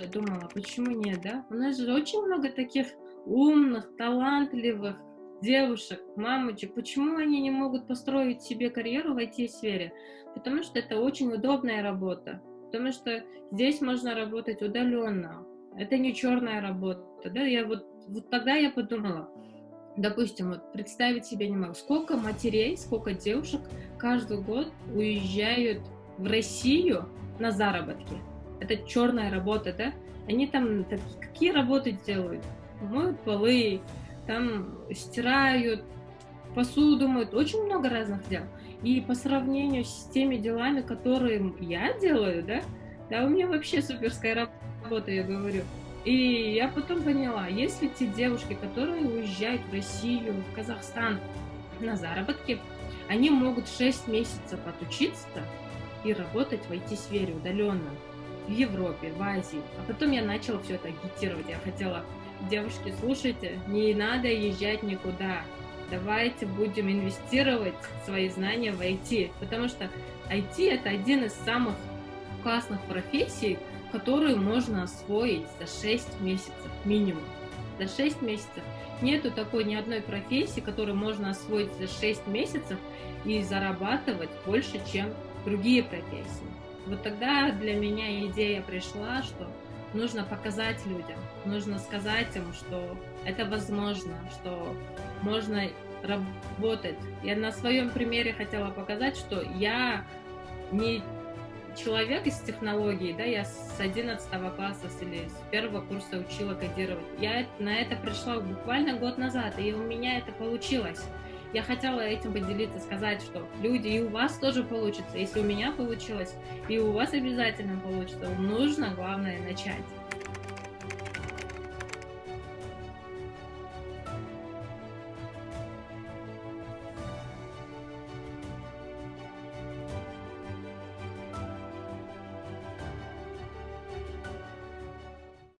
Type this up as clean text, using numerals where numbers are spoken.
думала, почему нет, да? У нас же очень много таких умных, талантливых девушек, мамочек. Почему они не могут построить себе карьеру в IT-сфере? Потому что это очень удобная работа. Потому что здесь можно работать удаленно. Это не черная работа, да? Вот тогда я подумала, допустим, вот представить себе не могу, сколько матерей, сколько девушек каждый год уезжают в Россию на заработки. Это черная работа, да? Они там какие работы делают? Моют полы, там стирают, посуду моют, очень много разных дел. И по сравнению с теми делами, которые я делаю, да, у меня вообще суперская работа, я говорю. И я потом поняла, если те девушки, которые уезжают в Россию, в Казахстан на заработки, они могут 6 месяцев отучиться и работать в IT-сфере удаленно в Европе, в Азии. А потом я начала все это агитировать. Я хотела, девушки, слушайте, не надо езжать никуда. Давайте будем инвестировать свои знания в IT, потому что IT это один из самых классных профессий, которую можно освоить за 6 месяцев минимум. За 6 месяцев. Нету такой ни одной профессии, которую можно освоить за 6 месяцев и зарабатывать больше, чем другие профессии. Вот тогда для меня идея пришла, что нужно показать людям, нужно сказать им, что это возможно, что можно работать. Я на своем примере хотела показать, что я не человек из технологий, да, я с 11 класса или с первого курса учила кодировать. Я на это пришла буквально год назад, и у меня это получилось. Я хотела этим поделиться, сказать, что люди, и у вас тоже получится. Если у меня получилось, и у вас обязательно получится. Нужно, главное, начать.